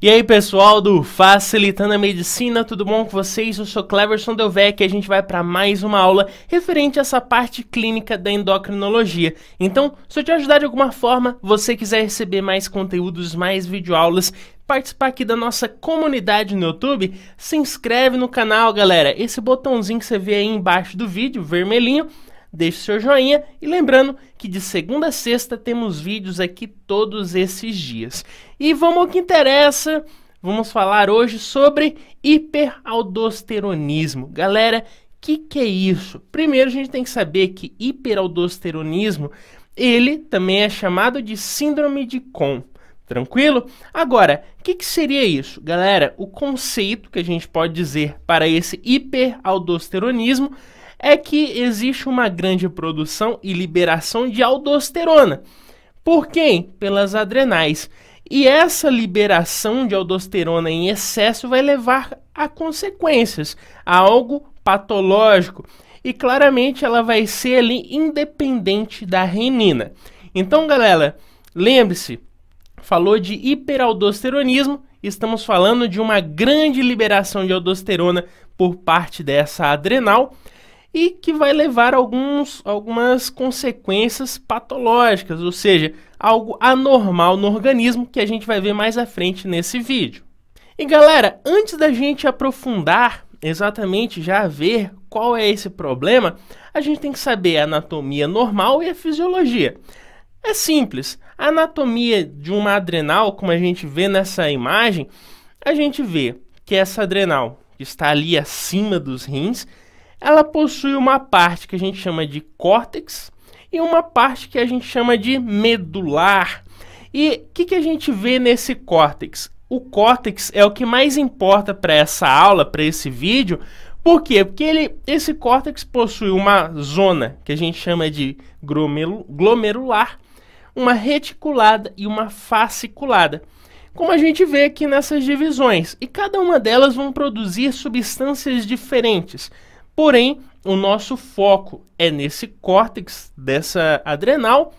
E aí pessoal do Facilitando a Medicina, tudo bom com vocês? Eu sou Cleverson Delvecq e a gente vai para mais uma aula referente a essa parte clínica da endocrinologia. Então, se eu te ajudar de alguma forma, você quiser receber mais conteúdos, mais videoaulas, participar aqui da nossa comunidade no YouTube, se inscreve no canal, galera. Esse botãozinho que você vê aí embaixo do vídeo, vermelhinho, deixe seu joinha e lembrando que de segunda a sexta temos vídeos aqui todos esses dias. E vamos ao que interessa, vamos falar hoje sobre hiperaldosteronismo. Galera, que é isso? Primeiro a gente tem que saber que hiperaldosteronismo, ele também é chamado de síndrome de Kohn. Tranquilo? Agora, o que seria isso? Galera, o conceito que a gente pode dizer para esse hiperaldosteronismo é que existe uma grande produção e liberação de aldosterona. Por quem? Pelas adrenais. E essa liberação de aldosterona em excesso vai levar a consequências, a algo patológico. E claramente ela vai ser ali independente da renina. Então, galera, lembre-se, falou de hiperaldosteronismo, estamos falando de uma grande liberação de aldosterona por parte dessa adrenal, e que vai levar algumas consequências patológicas, ou seja, algo anormal no organismo que a gente vai ver mais à frente nesse vídeo. E galera, antes da gente aprofundar exatamente já ver qual é esse problema, a gente tem que saber a anatomia normal e a fisiologia. É simples, a anatomia de uma adrenal, como a gente vê nessa imagem, a gente vê que essa adrenal que está ali acima dos rins, ela possui uma parte que a gente chama de córtex e uma parte que a gente chama de medular. E o que a gente vê nesse córtex? O córtex é o que mais importa para essa aula, para esse vídeo. Por quê? Porque esse córtex possui uma zona que a gente chama de glomerular, uma reticulada e uma fasciculada, como a gente vê aqui nessas divisões. E cada uma delas vão produzir substâncias diferentes. Porém, o nosso foco é nesse córtex dessa adrenal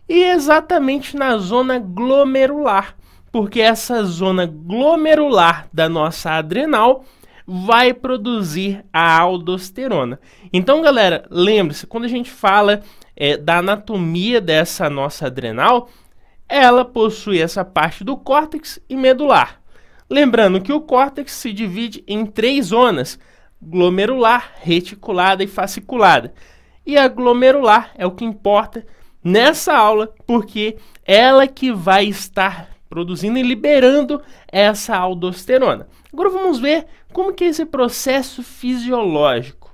e exatamente na zona glomerular, porque essa zona glomerular da nossa adrenal vai produzir a aldosterona. Então, galera, lembre-se, quando a gente fala da anatomia dessa nossa adrenal, ela possui essa parte do córtex e medular. Lembrando que o córtex se divide em 3 zonas: glomerular, reticulada e fasciculada. E a glomerular é o que importa nessa aula, porque ela que vai estar produzindo e liberando essa aldosterona. Agora vamos ver como que é esse processo fisiológico.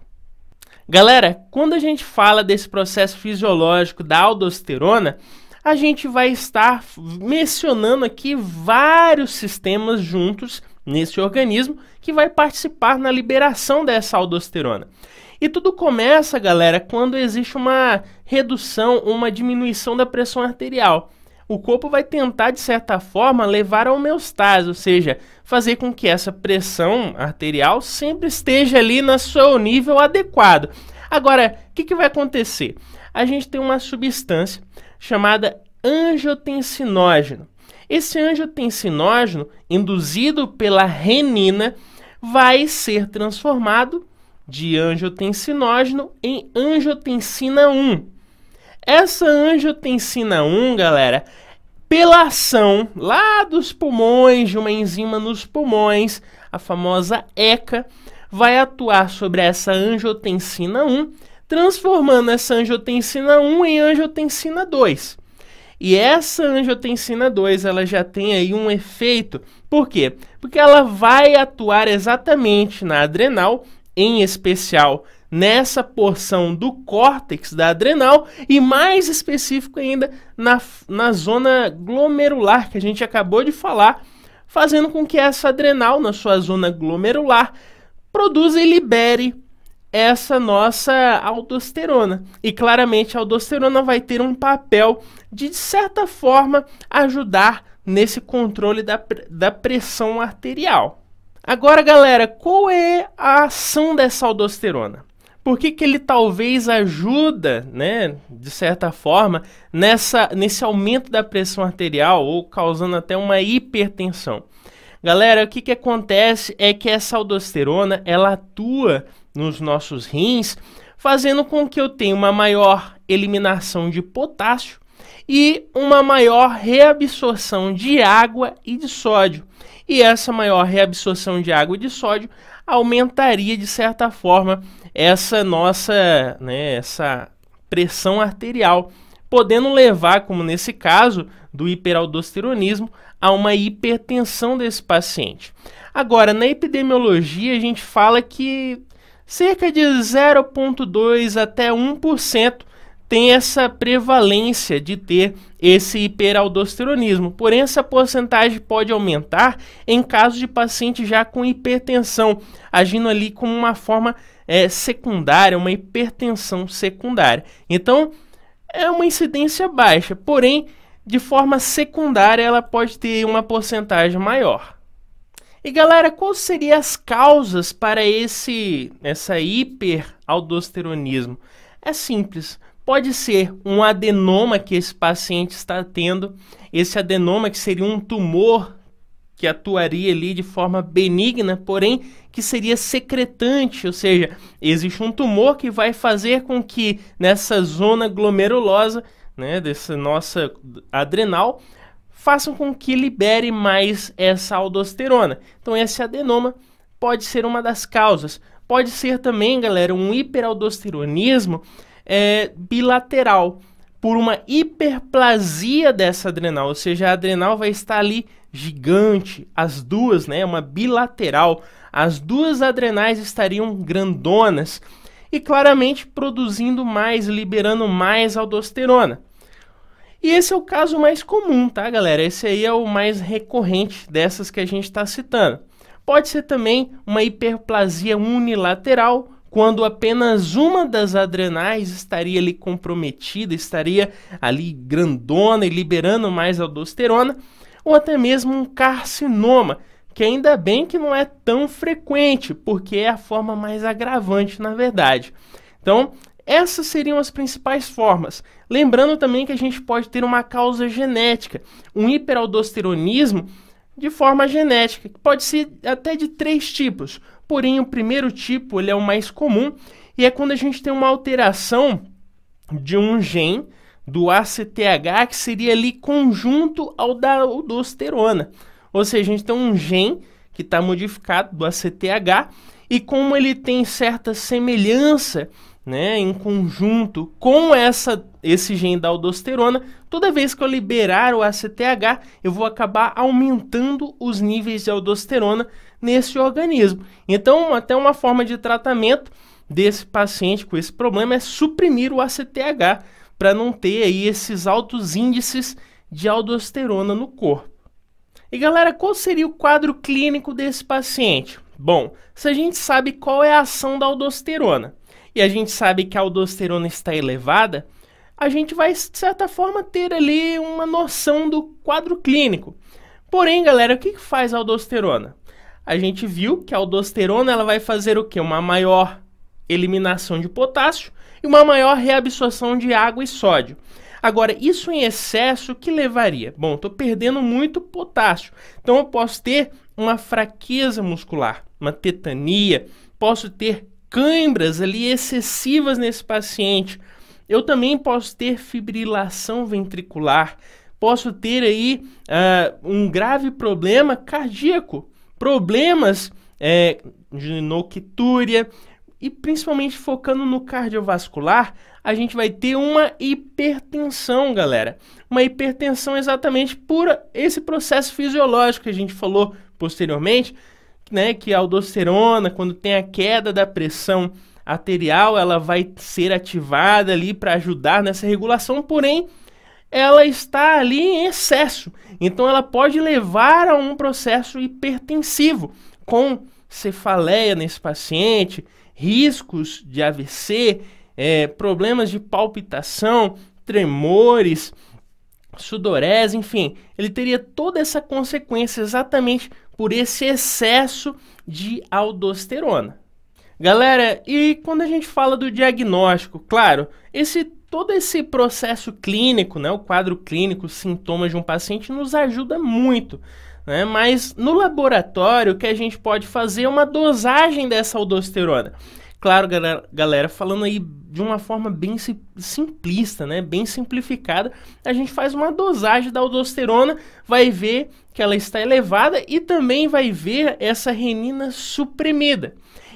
Galera, quando a gente fala desse processo fisiológico da aldosterona, a gente vai estar mencionando aqui vários sistemas juntos nesse organismo que vai participar na liberação dessa aldosterona. E tudo começa, galera, quando existe uma redução, uma diminuição da pressão arterial. O corpo vai tentar, de certa forma, levar a homeostase, ou seja, fazer com que essa pressão arterial sempre esteja ali no seu nível adequado. Agora, o que vai acontecer? A gente tem uma substância chamada angiotensinógeno. Esse angiotensinógeno, induzido pela renina, vai ser transformado de angiotensinógeno em angiotensina 1. Essa angiotensina 1, galera, pela ação lá dos pulmões, de uma enzima nos pulmões, a famosa ECA, vai atuar sobre essa angiotensina 1, transformando essa angiotensina 1 em angiotensina 2. E essa angiotensina 2, ela já tem aí um efeito. Por quê? Porque ela vai atuar exatamente na adrenal, em especial nessa porção do córtex da adrenal e mais específico ainda na zona glomerular que a gente acabou de falar, fazendo com que essa adrenal, na sua zona glomerular, produza e libere essa nossa aldosterona. E claramente a aldosterona vai ter um papel de certa forma, ajudar nesse controle da pressão arterial. Agora, galera, qual é a ação dessa aldosterona? Por que ele talvez ajuda, né, de certa forma, nesse aumento da pressão arterial ou causando até uma hipertensão? Galera, o que que acontece é que essa aldosterona, ela atua nos nossos rins, fazendo com que eu tenha uma maior eliminação de potássio e uma maior reabsorção de água e de sódio. E essa maior reabsorção de água e de sódio aumentaria, de certa forma, essa nossa, essa pressão arterial, podendo levar, como nesse caso do hiperaldosteronismo, a uma hipertensão desse paciente. Agora, na epidemiologia, a gente fala que cerca de 0,2 até 1% tem essa prevalência de ter esse hiperaldosteronismo. Porém, essa porcentagem pode aumentar em casos de paciente já com hipertensão, agindo ali como uma forma secundária, uma hipertensão secundária. Então, é uma incidência baixa, porém, de forma secundária, ela pode ter uma porcentagem maior. E galera, quais seriam as causas para essa hiperaldosteronismo? É simples. Pode ser um adenoma que esse paciente está tendo, esse adenoma que seria um tumor que atuaria ali de forma benigna, porém que seria secretante, ou seja, existe um tumor que vai fazer com que nessa zona glomerulosa, dessa nossa adrenal, façam com que libere mais essa aldosterona. Então esse adenoma pode ser uma das causas. Pode ser também, galera, um hiperaldosteronismo bilateral, por uma hiperplasia dessa adrenal, ou seja, a adrenal vai estar ali gigante, as duas, uma bilateral, as duas adrenais estariam grandonas e claramente produzindo mais, liberando mais aldosterona. E esse é o caso mais comum, tá, galera? Esse aí é o mais recorrente dessas que a gente está citando. Pode ser também uma hiperplasia unilateral, quando apenas uma das adrenais estaria ali comprometida, estaria ali grandona e liberando mais aldosterona, ou até mesmo um carcinoma, que ainda bem que não é tão frequente, porque é a forma mais agravante, na verdade. Então, essas seriam as principais formas. Lembrando também que a gente pode ter uma causa genética, um hiperaldosteronismo de forma genética, que pode ser até de 3 tipos. Porém, o primeiro tipo ele é o mais comum e é quando a gente tem uma alteração de um gene do ACTH que seria ali conjunto ao da aldosterona. Ou seja, a gente tem um gene que está modificado do ACTH e como ele tem certa semelhança em conjunto com esse gene da aldosterona, toda vez que eu liberar o ACTH, eu vou acabar aumentando os níveis de aldosterona nesse organismo. Então, até uma forma de tratamento desse paciente com esse problema é suprimir o ACTH para não ter aí esses altos índices de aldosterona no corpo. E galera, qual seria o quadro clínico desse paciente? Bom, se a gente sabe qual é a ação da aldosterona e a gente sabe que a aldosterona está elevada, a gente vai, de certa forma, ter ali uma noção do quadro clínico. Porém, galera, o que faz a aldosterona? A gente viu que a aldosterona ela vai fazer o quê? Uma maior eliminação de potássio e uma maior reabsorção de água e sódio. Agora, isso em excesso, o que levaria? Bom, estou perdendo muito potássio, então eu posso ter uma fraqueza muscular, uma tetania, posso ter câimbras ali excessivas nesse paciente. Eu também posso ter fibrilação ventricular, posso ter aí um grave problema cardíaco, problemas de noctúria e principalmente focando no cardiovascular, a gente vai ter uma hipertensão, galera. Uma hipertensão exatamente por esse processo fisiológico que a gente falou posteriormente, que a aldosterona, quando tem a queda da pressão arterial, ela vai ser ativada ali para ajudar nessa regulação, porém, ela está ali em excesso. Então, ela pode levar a um processo hipertensivo, com cefaleia nesse paciente, riscos de AVC, problemas de palpitação, tremores, sudorese, enfim, ele teria toda essa consequência exatamente por esse excesso de aldosterona. Galera, e quando a gente fala do diagnóstico, claro, esse todo esse processo clínico, né, o quadro clínico, os sintomas de um paciente nos ajuda muito, né? Mas no laboratório o que a gente pode fazer é uma dosagem dessa aldosterona. Claro, galera, falando aí de uma forma bem simplista, né, bem simplificada, a gente faz uma dosagem da aldosterona, vai ver que ela está elevada e também vai ver essa renina suprimida.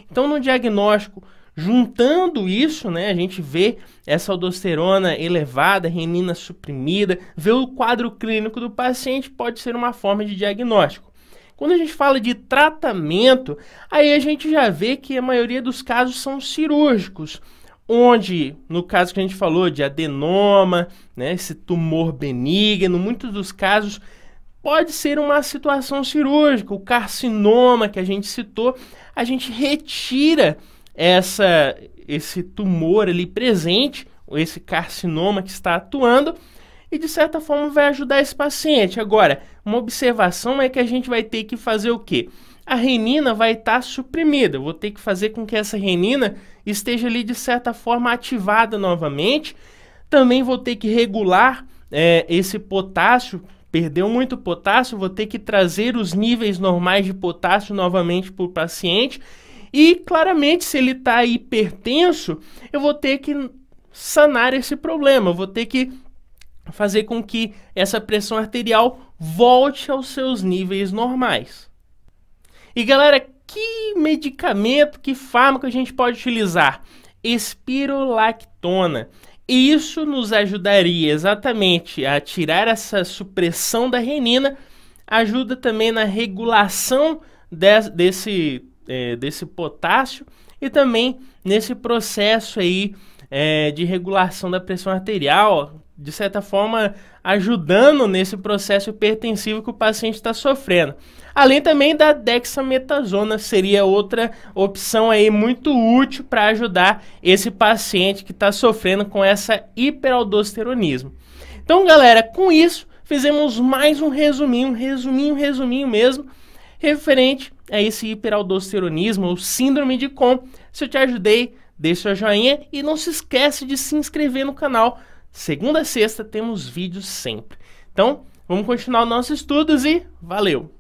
Então, no diagnóstico, juntando isso, né, a gente vê essa aldosterona elevada, renina suprimida, vê o quadro clínico do paciente, pode ser uma forma de diagnóstico. Quando a gente fala de tratamento, aí a gente já vê que a maioria dos casos são cirúrgicos, onde, no caso que a gente falou de adenoma, né, esse tumor benigno, muitos dos casos pode ser uma situação cirúrgica. O carcinoma que a gente citou, a gente retira esse tumor ali presente, esse carcinoma que está atuando, e de certa forma vai ajudar esse paciente. Agora, uma observação é que a gente vai ter que fazer o quê? A renina vai estar suprimida, eu vou ter que fazer com que essa renina esteja ali de certa forma ativada novamente. Também vou ter que regular esse potássio, perdeu muito potássio, vou ter que trazer os níveis normais de potássio novamente para o paciente. E claramente, se ele está hipertenso, eu vou ter que sanar esse problema, eu vou ter que fazer com que essa pressão arterial volte aos seus níveis normais. E galera, que medicamento, que fármaco a gente pode utilizar? Espirolactona. Isso nos ajudaria exatamente a tirar essa supressão da renina, ajuda também na regulação desse potássio e também nesse processo aí de regulação da pressão arterial, de certa forma ajudando nesse processo hipertensivo que o paciente está sofrendo. Além também da dexametasona, seria outra opção aí muito útil para ajudar esse paciente que está sofrendo com essa hiperaldosteronismo. Então, galera, com isso fizemos mais um resuminho mesmo, referente a esse hiperaldosteronismo ou síndrome de Cohn. Se eu te ajudei, deixe seu joinha e não se esquece de se inscrever no canal. Segunda a sexta temos vídeos sempre. Então, vamos continuar nossos estudos e valeu!